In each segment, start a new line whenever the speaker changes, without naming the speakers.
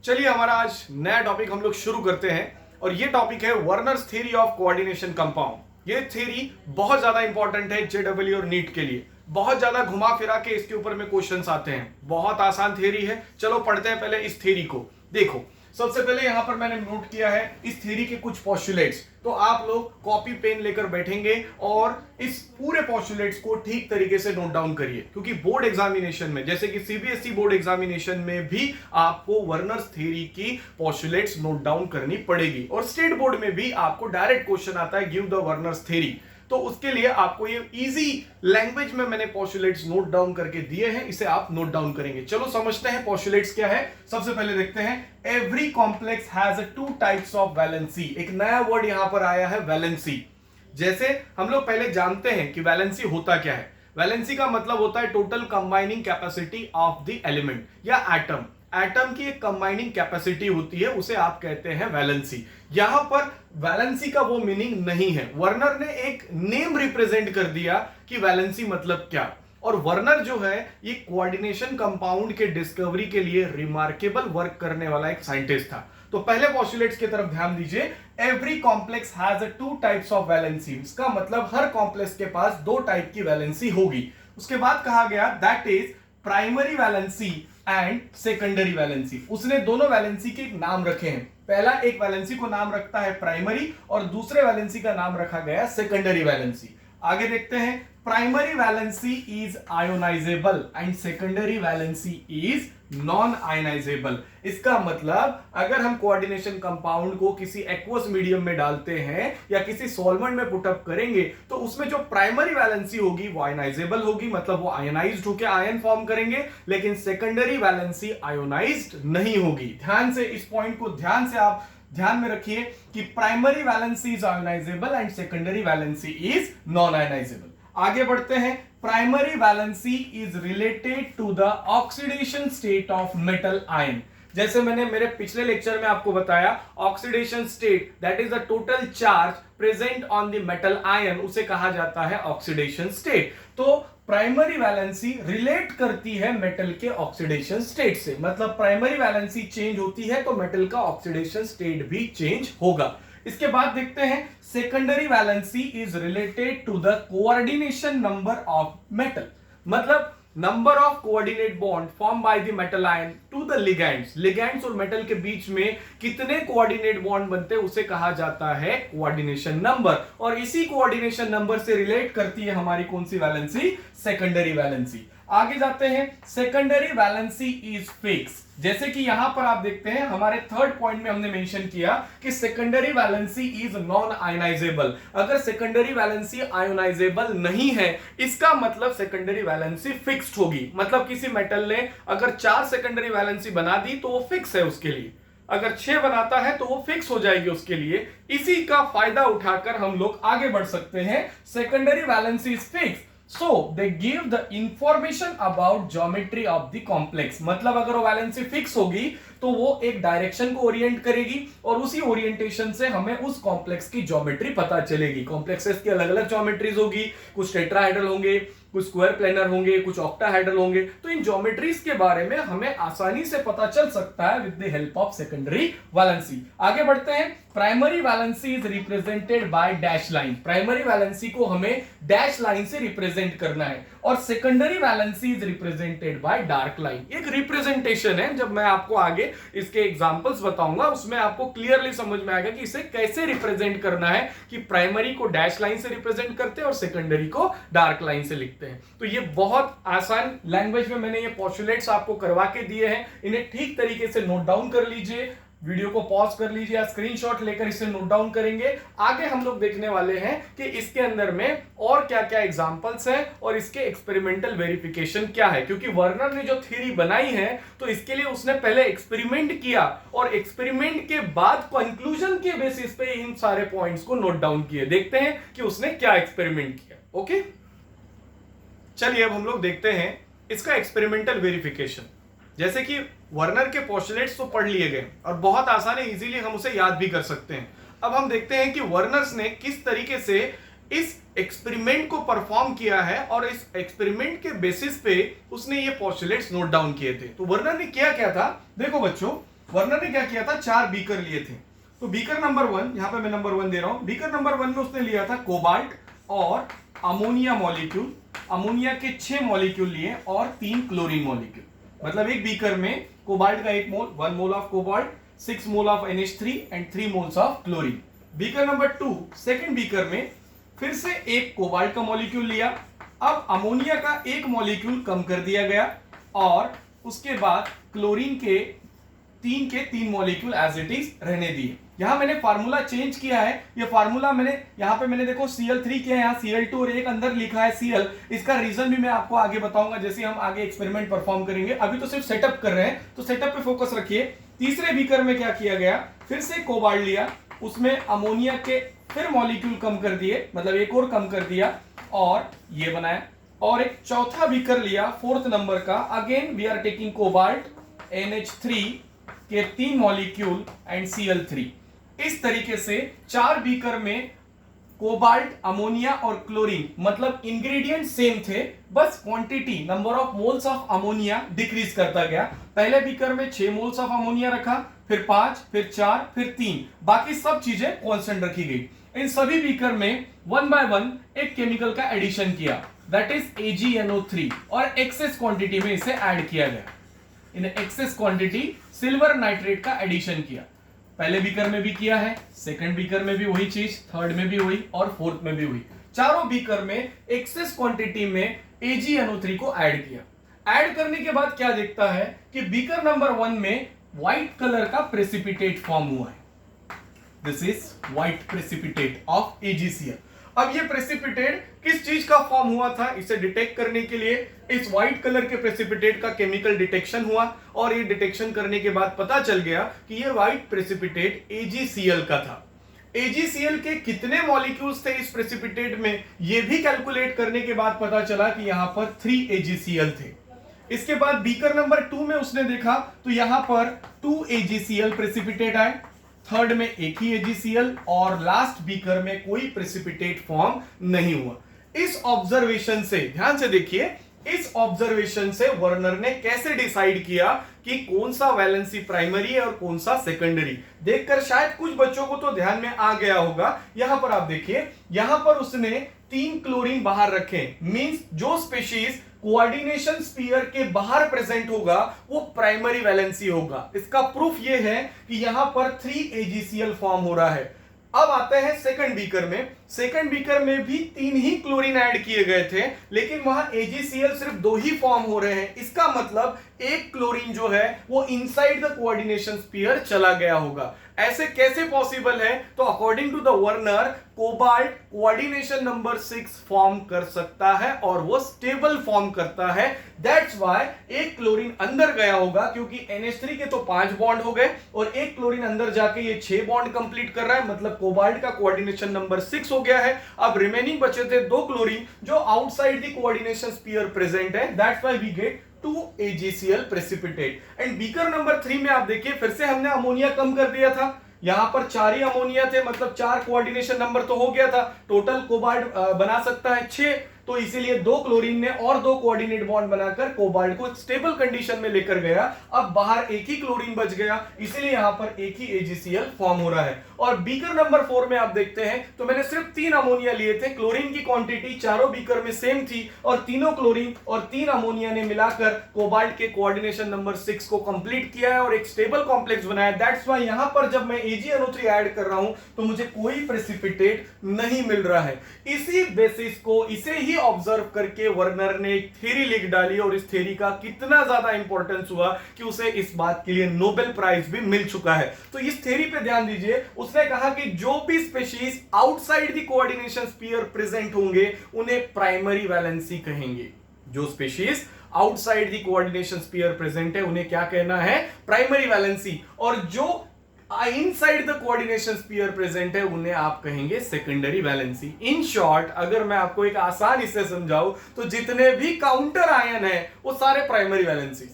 चलिए हमारा आज नया टॉपिक हम लोग शुरू करते हैं और ये टॉपिक है Werner's theory of coordination compound. ये थ्योरी बहुत ज्यादा इंपॉर्टेंट है जेडब्ल्यू और नीट के लिए। बहुत ज्यादा घुमा फिरा के इसके ऊपर में क्वेश्चंस आते हैं। बहुत आसान थ्योरी है। चलो पढ़ते हैं पहले इस थ्योरी को। देखो सबसे पहले यहां पर मैंने नोट किया है इस थ्योरी के कुछ पोस्टुलेट्स। तो आप लोग कॉपी पेन लेकर बैठेंगे और इस पूरे पोस्टुलेट्स को ठीक तरीके से नोट डाउन करिए, क्योंकि बोर्ड एग्जामिनेशन में जैसे कि सीबीएसई बोर्ड एग्जामिनेशन में भी आपको वर्नर्स थ्योरी की पोस्टुलेट्स नोट डाउन करनी पड़ेगी और स्टेट बोर्ड में भी आपको डायरेक्ट क्वेश्चन आता है गिव द वर्नर्स थ्योरी। तो उसके लिए आपको ये इजी लैंग्वेज में मैंने पोस्टुलेट्स नोट डाउन करके दिए हैं, इसे आप नोट डाउन करेंगे। चलो समझते हैं पोस्टुलेट्स क्या है। सबसे पहले देखते हैं every complex has two types of valency. एक नया वर्ड यहां पर आया है वैलेंसी। जैसे हम लोग पहले जानते हैं कि वैलेंसी होता क्या है। वैलेंसी का मतलब होता है total combining capacity of the element या एटम। एटम की एक कंबाइनिंग कैपेसिटी होती है, उसे आप कहते हैं वैलेंसी। यहां पर वैलेंसी का वो मीनिंग नहीं है। वर्नर ने एक नेम रिप्रेजेंट कर दिया कि वैलेंसी मतलब क्या। और वर्नर जो है ये कोऑर्डिनेशन कंपाउंड के डिस्कवरी के लिए रिमार्केबल वर्क करने वाला एक साइंटिस्ट था। तो पहले पोस्टुलेट्स की तरफ ध्यान दीजिए। Every complex has two types of valency. इसका मतलब हर कॉम्प्लेक्स के पास दो टाइप की वैलेंसी होगी। उसके बाद कहा गया that is primary valency and secondary valency. उसने दोनों वैलेंसी के नाम रखे हैं। पहला एक वैलेंसी को नाम रखता है प्राइमरी और दूसरे वैलेंसी का नाम रखा गया सेकेंडरी वैलेंसी। आगे देखते हैं primary valency is ionisable and secondary valency is non ionisable. इसका मतलब अगर हम कोऑर्डिनेशन कंपाउंड को किसी एक्वस मीडियम में डालते हैं या किसी सॉल्वेंट में पुटअप करेंगे तो उसमें जो प्राइमरी वैलेंसी होगी वो आयोनाइजेबल होगी, मतलब वो आयोनाइज्ड होकर आयन फॉर्म करेंगे, लेकिन सेकेंडरी वैलेंसी आयोनाइज्ड नहीं होगी। ध्यान से इस पॉइंट को आप ध्यान में रखिए कि primary valency is ionisable and secondary valency is non ionisable. आगे बढ़ते हैं। Primary valency is related to the oxidation state of metal ion. जैसे मैंने मेरे पिछले लेक्चर में आपको बताया, oxidation state that is the total charge present on the metal ion, उसे कहा जाता है ऑक्सीडेशन स्टेट। तो प्राइमरी वैलेंसी रिलेट करती है मेटल के ऑक्सीडेशन स्टेट से, मतलब प्राइमरी वैलेंसी चेंज होती है तो मेटल का ऑक्सीडेशन स्टेट भी चेंज होगा। इसके बाद देखते हैं secondary valency is related to the coordination number of metal, मतलब number of coordinate bond form by the metal ion to the ligands. Ligands और मेटल के बीच में कितने कोऑर्डिनेट बॉन्ड बनते हैं उसे कहा जाता है कोऑर्डिनेशन नंबर, और इसी कोऑर्डिनेशन नंबर से रिलेट करती है हमारी कौन सी वैलेंसी, सेकेंडरी वैलेंसी। आगे जाते हैं। Secondary valency is fix. जैसे कि यहां पर आप देखते हैं हमारे थर्ड पॉइंट में हमने मेंशन किया कि secondary valency is non ionisable. अगर सेकेंडरी वैलेंसी आयोनाइजेबल नहीं है इसका मतलब सेकेंडरी वैलेंसी फिक्स्ड होगी। मतलब किसी मेटल ने अगर 4 सेकेंडरी वैलेंसी बना दी तो वो फिक्स है उसके लिए, अगर 6 बनाता है तो वो फिक्स हो जाएगी उसके लिए। इसी का फायदा उठाकर हम लोग आगे बढ़ सकते हैं। Secondary valency is fix so they give the information about geometry of the complex। मतलब अगर वो वैलेंसी फिक्स होगी तो वो एक डायरेक्शन को ओरिएंट करेगी और उसी ओरिएंटेशन से हमें उस कॉम्प्लेक्स की ज्योमेट्री पता चलेगी। कॉम्प्लेक्सेस की अलग अलग ज्योमेट्रीज होगी, कुछ टेट्राहेड्रल होंगे, कुछ स्क्वायर प्लेनर होंगे, कुछ ऑक्टाहेड्रल होंगे। तो इन ज्योमेट्रीज के बारे में हमें आसानी से पता चल सकता है with the help of secondary valency. आगे बढ़ते हैं। Primary valency is represented by dash line. Primary valency को हमें डैश लाइन से रिप्रेजेंट करना है और secondary valency is represented by dark line. एक रिप्रेजेंटेशन है, जब मैं आपको आगे इसके एग्जांपल्स बताऊंगा उसमें आपको क्लियरली समझ में आएगा कि इसे कैसे रिप्रेजेंट करना है, कि प्राइमरी को डैश लाइन से रिप्रेजेंट करते हैं और सेकेंडरी को डार्क लाइन से लिखते हैं। तो ये बहुत आसान लैंग्वेज में मैंने ये पोस्टुलेट्स आपको करवा के दिए हैं, इन्हें ठीक तरीके से नोट डाउन कर लीजिए। वीडियो को पॉज कर लीजिए या स्क्रीनशॉट लेकर इसे नोट डाउन करेंगे। आगे हम लोग देखने वाले हैं कि इसके अंदर में और क्या क्या एग्जांपल्स हैं और इसके एक्सपेरिमेंटल वेरिफिकेशन क्या है, क्योंकि वर्नर ने जो थ्योरी बनाई है तो इसके लिए उसने पहले एक्सपेरिमेंट किया और एक्सपेरिमेंट के बाद कंक्लूजन के बेसिस पे इन सारे पॉइंट्स को नोट डाउन किए। देखते हैं कि उसने क्या एक्सपेरिमेंट किया। ओके, चलिए अब हम लोग देखते हैं इसका एक्सपेरिमेंटल वेरिफिकेशन। जैसे कि वर्नर के पोस्टुलेट्स तो पढ़ लिए गए और बहुत आसान है, इजीली हम उसे याद भी कर सकते हैं। अब हम देखते हैं कि वर्नर्स ने किस तरीके से इस एक्सपेरिमेंट को परफॉर्म किया है और इस एक्सपेरिमेंट के बेसिस पे उसने ये पोस्टुलेट्स नोट डाउन किए थे। तो वर्नर ने किया क्या था, देखो बच्चों, वर्नर ने क्या किया था, 4 बीकर लिए थे। तो बीकर नंबर 1, यहां पे मैं नंबर 1 दे रहा हूं, बीकर नंबर 1 में उसने लिया था कोबाल्ट और अमोनिया मॉलिक्यूल, अमोनिया के 6 मॉलिक्यूल लिए और 3 क्लोरीन मॉलिक्यूल। मतलब एक बीकर में कोबाल्ट का 1 मोल, 1 mole of cobalt, 6 mole of NH3 and 3 moles of chlorine. Beaker number 2, second beaker में फिर से एक कोबाल्ट का मॉलिक्यूल लिया, अब अमोनिया का 1 मॉलिक्यूल कम कर दिया गया और उसके बाद क्लोरीन के 3 मॉलिक्यूल एज इट इज रहने दिए। यहां मैंने फार्मूला चेंज किया है, ये फार्मूला मैंने यहां पे मैंने देखो Cl3 किया है, यहां Cl2 और एक अंदर लिखा है Cl। इसका रीजन भी मैं आपको आगे बताऊंगा जैसे हम आगे एक्सपेरिमेंट परफॉर्म करेंगे। अभी तो सिर्फ सेटअप कर रहे हैं, तो सेटअप पे फोकस रखिए। तीसरे बीकर में क्या किया गया, फिर से कोबाल्ट लिया, उसमें अमोनिया के फिर मॉलिक्यूल कम कर दिए, मतलब एक और कम कर दिया और ये बनाया। और एक चौथा बीकर लिया 4th नंबर का, again we are taking cobalt, NH3 के 3 मॉलिक्यूल एंड Cl3। इस तरीके से 4 बीकर में कोबाल्ट, अमोनिया और क्लोरीन, मतलब इंग्रेडिएंट सेम थे, बस quantity, number of moles of ammonia decrease करता गया। पहले बीकर में 6 मोल्स ऑफ अमोनिया रखा, फिर 5, फिर 4, फिर 3, बाकी सब चीजें कांस्टेंट रखी गई। इन सभी बीकर में 1 बाय 1 एक केमिकल का एडिशन किया, दैट इज AgNO3, और एक्सेस क्वांटिटी में इसे ऐड किया गया। In axis quantity silver nitrate का एडिशन किया। पहले बीकर में भी किया है, सेकंड बीकर में भी वही चीज, थर्ड में भी वही और फोर्थ में भी वही। चारों बीकर में एक्सेस क्वांटिटी में AgNO3 को ऐड किया। ऐड करने के बाद क्या दिखता है कि बीकर नंबर 1 में व्हाइट कलर का प्रेसिपिटेट फॉर्म हुआ है। This is white precipitate of AgCl। अब ये प्रेसिपिटेट किस चीज का फॉर्म हुआ था, इसे डिटेक्ट करने के लिए इस व्हाइट कलर के प्रेसिपिटेट का केमिकल डिटेक्शन हुआ और ये डिटेक्शन करने के बाद पता चल गया कि ये व्हाइट प्रेसिपिटेट AgCl का था। AgCl के कितने मॉलिक्यूल्स थे इस प्रेसिपिटेट में, ये भी कैलकुलेट करने के बाद पता चला कि यहां पर 3 AgCl थे। इसके बाद बीकर नंबर 2 में उसने देखा तो यहां पर 2 AgCl प्रेसिपिटेट आए, थर्ड में एक ही AgCl और लास्ट बीकर में कोई प्रेसिपिटेट फॉर्म नहीं हुआ। इस ऑब्जर्वेशन से, ध्यान से देखिए, इस ऑब्जर्वेशन से वर्नर ने कैसे डिसाइड किया कि कौन सा वैलेंसी प्राइमरी है और कौन सा सेकेंडरी। देखकर शायद कुछ बच्चों को तो ध्यान में आ गया होगा। यहां पर आप देखिए, यहां पर उसने 3 क्लोरीन बाहर रखे, मींस जो स्पीशीज कोऑर्डिनेशन स्फीयर के बाहर प्रेजेंट होगा वो प्राइमरी वैलेंसी होगा। इसका प्रूफ ये है कि यहां पर 3 AgCl फॉर्म हो रहा है। अब आते हैं सेकंड बीकर में। सेकंड बीकर में भी 3 ही क्लोरीन ऐड किए गए थे, लेकिन वहां AgCl सिर्फ 2 ही फॉर्म हो रहे हैं। इसका मतलब एक क्लोरीन जो है वो इनसाइड द कोऑर्डिनेशन स्फीयर चला गया होगा। ऐसे कैसे पॉसिबल है? तो according to the Werner, cobalt coordination number 6 form कर सकता है और वो स्टेबल फॉर्म करता है। दैट्स व्हाई एक क्लोरीन अंदर गया होगा, क्योंकि NH3 के तो 5 बॉन्ड हो गए और एक क्लोरीन अंदर जाके ये 6 बॉन्ड कंप्लीट कर रहा है, मतलब कोबाल्ट का कोऑर्डिनेशन नंबर 6 हो गया है। अब रिमेनिंग बचे थे 2 क्लोरीन जो outside the coordination sphere present है। That's why we get 2 AgCl precipitate. And beaker number 3 में आप देखिए, फिर से हमने अमोनिया कम कर दिया था। यहां पर 4 ही अमोनिया थे, मतलब 4 कोऑर्डिनेशन नंबर तो हो गया था। टोटल कोबाल्ट बना सकता है 6, तो इसीलिए 2 क्लोरीन ने और 2 कोऑर्डिनेट बॉन्ड बनाकर कोबाल्ट को स्टेबल कंडीशन में लेकर गया। अब बाहर एक ही क्लोरीन बच गया, इसीलिए यहां पर एक ही AgCl फॉर्म हो रहा है। और बीकर नंबर 4 में आप देखते हैं तो मैंने सिर्फ 3 अमोनिया लिए थे। क्लोरीन की क्वांटिटी चारों बीकर में सेम थी और तीनों क्लोरीन और 3 अमोनिया ने मिलाकर कोबाल्ट के कोऑर्डिनेशन नंबर 6 को कंप्लीट किया है और एक स्टेबल कॉम्प्लेक्स बनाया। दैट्स व्हाई यहां पर जब मैं AgNO3 ऐड कर रहा हूं तो मुझे कोई प्रेसिपिटेट नहीं मिल रहा है। इसी बेसिस को, इसे ही ऑब्जर्व करके वर्नर ने एक थ्योरी लिख डाली और इस थ्योरी का कितना ज्यादा इंपॉर्टेंस हुआ कि उसे इस बात के लिए नोबेल प्राइज भी मिल चुका है। तो इस थ्योरी पे ध्यान दीजिए। उसने कहा कि जो भी species outside the coordination sphere present होंगे उन्हें प्राइमरी वैलेंसी कहेंगे। जो species outside the coordination sphere present है उन्हें क्या कहना है? Primary valency. और जो inside the coordination sphere present है उन्हें आप कहेंगे सेकेंडरी वैलेंसी। इन शॉर्ट, अगर मैं आपको एक आसान इससे समझाऊं तो जितने भी काउंटर आयन है वो सारे प्राइमरी वैलेंसी।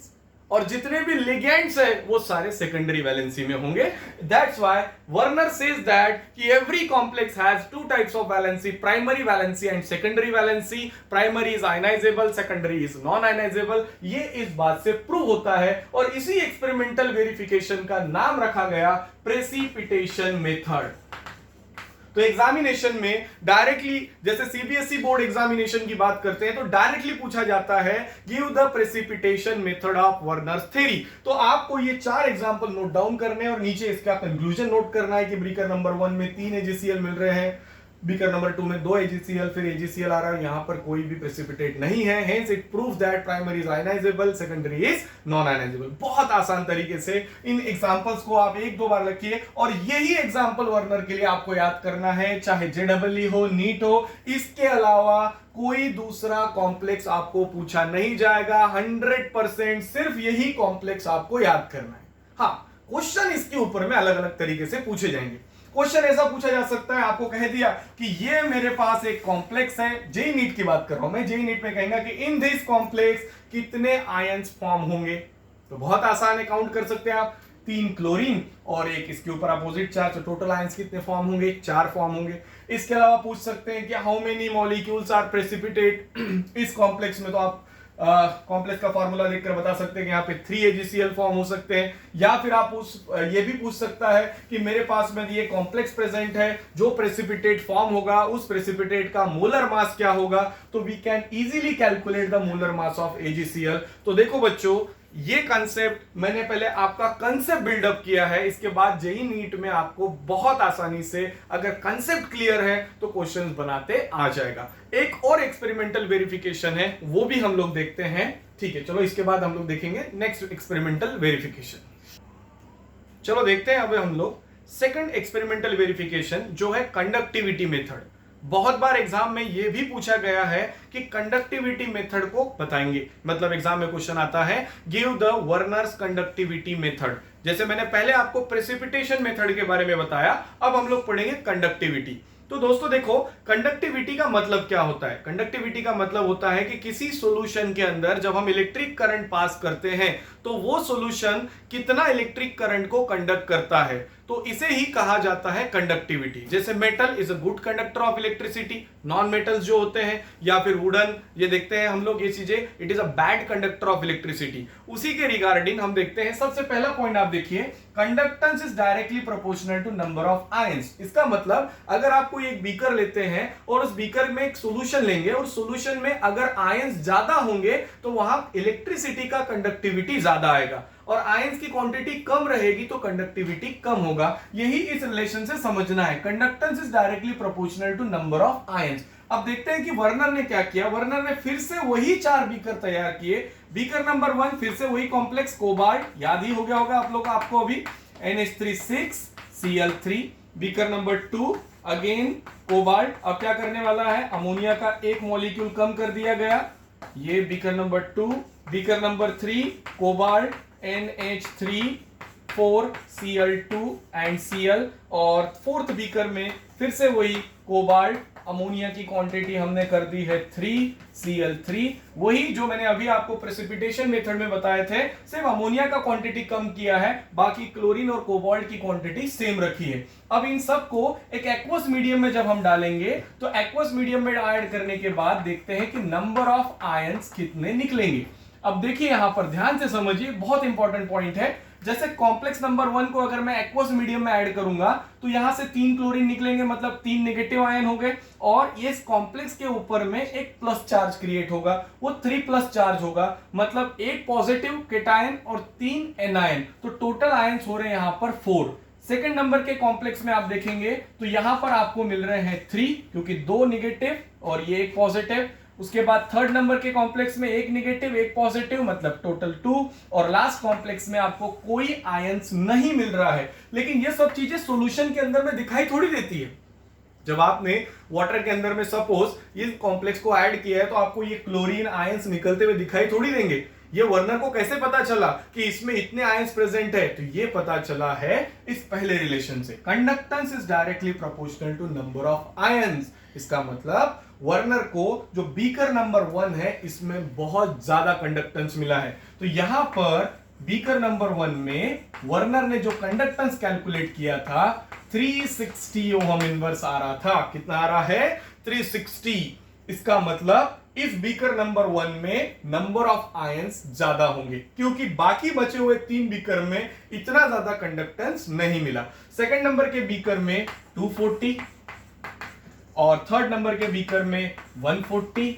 और जितने भी लिगेंड्स है वो सारे सेकेंडरी वैलेंसी में होंगे। That's why Werner says that कि every complex has two types of valency, primary valency and secondary valency. Primary is ionisable, secondary is non ionizable. ये इस बात से प्रूव होता है और इसी एक्सपेरिमेंटल वेरिफिकेशन का नाम रखा गया प्रेसिपिटेशन मेथड। तो एग्जामिनेशन में डायरेक्टली, जैसे सीबीएसई बोर्ड एग्जामिनेशन की बात करते हैं तो डायरेक्टली पूछा जाता है give the precipitation method of Werner's theory. तो आपको ये 4 एग्जांपल नोट डाउन करने हैं और नीचे इसका कंक्लूजन नोट करना है कि बीकर नंबर 1 में 3 AgCl मिल रहे हैं, बीकर नंबर 2 में 2 AgCl, फिर AgCl आ रहा है, यहां पर कोई भी प्रेसिपिटेट नहीं है। Hence it proves that primary is ionisable, secondary is non ionisable. बहुत आसान तरीके से इन एग्जांपल्स को आप 1-2 बार लिखिए और यही एग्जांपल वर्नर के लिए आपको याद करना है, चाहे जेडब्ल्यू हो, नीट हो। इसके अलावा कोई दूसरा कॉम्प्लेक्स आपको पूछा नहीं जाएगा। 100% सिर्फ यही कॉम्प्लेक्स आपको याद करना है। हाँ, क्वेश्चन इसके ऊपर में अलग अलग तरीके से पूछे जाएंगे। क्वेश्चन ऐसा पूछा जा सकता है, आपको कह दिया कि ये मेरे पास एक कॉम्प्लेक्स है, जेई नीट की बात कर रहा हूं मैं, जेई नीट में कहेंगे कि इन दिस कॉम्प्लेक्स कितने आयंस फॉर्म होंगे। तो बहुत आसान है, काउंट कर सकते हैं आप, 3 क्लोरीन और एक इसके ऊपर अपोजिट चार्ज, तो टोटल आयंस कितने फॉर्म होंगे, 4 फॉर्म होंगे। इसके अलावा पूछ सकते हैं कि how many molecules are precipitate इस कॉम्प्लेक्स में, तो आप कॉम्प्लेक्स का फार्मूला देखकर बता सकते हैं कि यहाँ पे 3 AgCl फॉर्म हो सकते हैं। या फिर आप ये भी पूछ सकता है कि मेरे पास में ये कॉम्प्लेक्स प्रेजेंट है, जो प्रेसिपिटेट फॉर्म होगा उस प्रेसिपिटेट का मोलर मास क्या होगा, तो we can easily calculate the molar mass of AgCl। तो देखो बच्चों, ये कंसेप्ट मैंने पहले आपका कंसेप्ट बिल्डअप किया है, इसके बाद जेई नीट में आपको बहुत आसानी से अगर कंसेप्ट क्लियर है तो क्वेश्चंस बनाते आ जाएगा। एक और एक्सपेरिमेंटल वेरिफिकेशन है, वो भी हम लोग देखते हैं। ठीक है, चलो इसके बाद हम लोग देखेंगे नेक्स्ट एक्सपेरिमेंटल वेरिफिकेशन। चलो देखते हैं अब हम लोग सेकंड एक्सपेरिमेंटल वेरिफिकेशन, जो है कंडक्टिविटी मेथड। बहुत बार एग्जाम में यह भी पूछा गया है कि कंडक्टिविटी मेथड को बताएंगे, मतलब एग्जाम में क्वेश्चन आता है give the Werner's conductivity method. जैसे मैंने पहले आपको प्रेसिपिटेशन मेथड के बारे में बताया, अब हम लोग पढ़ेंगे कंडक्टिविटी। तो दोस्तों देखो, कंडक्टिविटी का मतलब क्या होता है। कंडक्टिविटी का मतलब होता है कि किसी सॉल्यूशन के अंदर जब हम इलेक्ट्रिक करंट पास करते हैं तो वो सॉल्यूशन कितना इलेक्ट्रिक करंट को कंडक्ट करता है, तो इसे ही कहा जाता है कंडक्टिविटी। जैसे metal is a good conductor of electricity, non metals जो होते हैं, या फिर वुडन, ये देखते हैं हम लोग ये चीजें, it is a bad conductor of electricity. उसी के रिगार्डिंग हम देखते हैं, सबसे पहला पॉइंट आप देखिए, conductance is directly proportional to number of ions. इसका मतलब अगर आप कोई एक बीकर लेते हैं और उस बीकर में एक सॉल्यूशन लेंगे और सॉल्यूशन में अगर आयंस ज्यादा होंगे तो वहां इलेक्ट्रिसिटी का कंडक्टिविटी ज्यादा आएगा, और आयंस की क्वांटिटी कम रहेगी तो कंडक्टिविटी कम होगा। यही इस रिलेशन से समझना है, conductance is directly proportional to number of ions. अब देखते हैं कि वर्नर ने क्या किया। वर्नर ने फिर से वही 4 बीकर तैयार किए। बीकर नंबर 1 फिर से वही कॉम्प्लेक्स कोबाल्ट, याद ही हो गया होगा आप लोग, आपको अभी NH3 beaker number 2 again cobalt. अब क्या करने वाला है, अमोनिया का एक मॉलिक्यूल कम कर दिया गया, ये beaker number 2। Beaker number 3 cobalt NH3 4Cl2 and Cl, और फोर्थ बीकर में फिर से वही कोबाल्ट, अमोनिया की क्वांटिटी हमने कर दी है 3Cl3। वही जो मैंने अभी आपको प्रेसिपिटेशन मेथड में बताए थे, सिर्फ अमोनिया का क्वांटिटी कम किया है, बाकी क्लोरीन और कोबाल्ट की क्वांटिटी सेम रखी है। अब इन सबको एक एक्वस मीडियम में जब हम डालेंगे तो एक्वस मीडियम में ऐड करने के बाद देखते हैं कि नंबर ऑफ आयंस कितने निकलेंगे। अब देखिए यहां पर ध्यान से समझिए, बहुत इंपॉर्टेंट पॉइंट है। जैसे कॉम्प्लेक्स नंबर 1 को अगर मैं एक्वस मीडियम में ऐड करूंगा तो यहां से 3 क्लोरीन निकलेंगे, मतलब 3 नेगेटिव आयन हो गए, और इस कॉम्प्लेक्स के ऊपर में एक प्लस चार्ज क्रिएट होगा, वो 3+ चार्ज होगा, मतलब एक पॉजिटिव केटायन और 3 एनायन, तो टोटल आयंस हो रहे हैं यहां पर 4। सेकंड नंबर के कॉम्प्लेक्स में आप देखेंगे तो यहां पर आपको मिल रहे हैं 3, क्योंकि 2 नेगेटिव और ये एक पॉजिटिव। उसके बाद थर्ड नंबर के कॉम्प्लेक्स में एक नेगेटिव एक पॉजिटिव, मतलब टोटल 2, और लास्ट कॉम्प्लेक्स में आपको कोई आयंस नहीं मिल रहा है। लेकिन ये सब चीजें सॉल्यूशन के अंदर में दिखाई थोड़ी देती है। जब आपने वाटर के अंदर में सपोज इस कॉम्प्लेक्स को ऐड किया है तो आपको ये क्लोरीन आयंस निकलते हुए दिखाई थोड़ी देंगे। ये वर्नर को कैसे पता चला कि इसमें इतने आयंस प्रेजेंट है, तो ये पता चला है इस पहले रिलेशन से, conductance is directly proportional to number of ions. इसका मतलब वर्नर को जो बीकर नंबर 1 है इसमें बहुत ज्यादा कंडक्टेंस मिला है। तो यहां पर बीकर नंबर 1 में वर्नर ने जो कंडक्टेंस कैलकुलेट किया था 360 ओहम इनवर्स आ रहा था। कितना आ रहा है? 360। इसका मतलब इस बीकर नंबर 1 में नंबर ऑफ आयंस ज्यादा होंगे, क्योंकि बाकी बचे हुए 3 बीकर में इतना ज्यादा कंडक्टेंस नहीं मिला। सेकंड नंबर के बीकर में 240 और थर्ड नंबर के बीकर में 140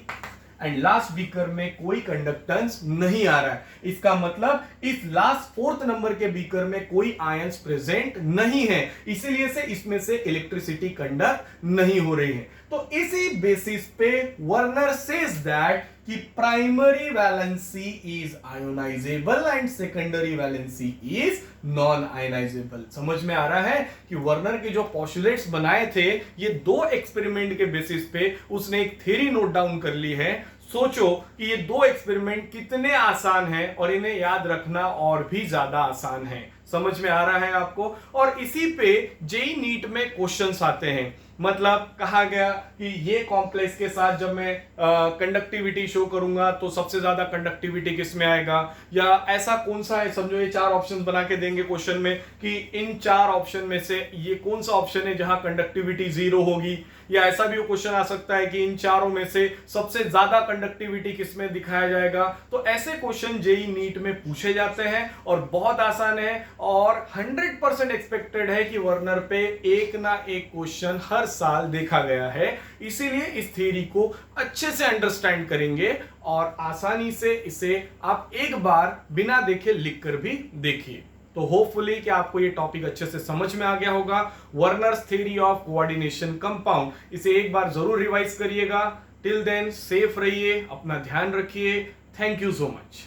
एंड लास्ट बीकर में कोई कंडक्टेंस नहीं आ रहा है। इसका मतलब इस लास्ट फोर्थ नंबर के बीकर में कोई आयंस प्रेजेंट नहीं है, इसीलिए से इसमें से इलेक्ट्रिसिटी कंडक्ट नहीं हो रही है। तो इसी बेसिस पे वर्नर सेज दैट कि primary valency is ionisable and secondary valency is non ionisable. समझ में आ रहा है कि वर्नर के जो पोस्टुलेट्स बनाए थे ये 2 एक्सपेरिमेंट के बेसिस पे उसने एक थ्योरी नोट डाउन कर ली है। सोचो कि ये 2 एक्सपेरिमेंट कितने आसान हैं और इन्हें याद रखना और भी ज्यादा आसान है। समझ में आ रहा है आपको? और इसी पे जेई नीट में क्वेश्चंस आते हैं। मतलब कहा गया कि ये कॉम्प्लेक्स के साथ जब मैं कंडक्टिविटी शो करूंगा तो सबसे ज्यादा कंडक्टिविटी किस में आएगा, या ऐसा कौन सा है। समझो ये 4 ऑप्शन बना के देंगे क्वेश्चन में कि इन 4 ऑप्शन में से ये कौन सा ऑप्शन है जहां कंडक्टिविटी 0 होगी, या ऐसा भी क्वेश्चन आ सकता है कि इन चारों में से सबसे ज्यादा कंडक्टिविटी किसमें दिखाया जाएगा। तो ऐसे क्वेश्चन जेई नीट में पूछे जाते हैं और बहुत आसान है और 100% एक्सपेक्टेड है कि वर्नर पे एक ना एक क्वेश्चन हर साल देखा गया है। इसीलिए इस थ्योरी को अच्छे से अंडरस्टैंड करेंगे और आसानी से इसे आप एक बार बिना देखे लिख कर भी देखिए। तो होपफुली कि आपको ये टॉपिक अच्छे से समझ में आ गया होगा। Werner's theory of coordination compound, इसे एक बार जरूर रिवाइज करिएगा। टिल देन सेफ रहिए, अपना ध्यान रखिए। Thank you so much.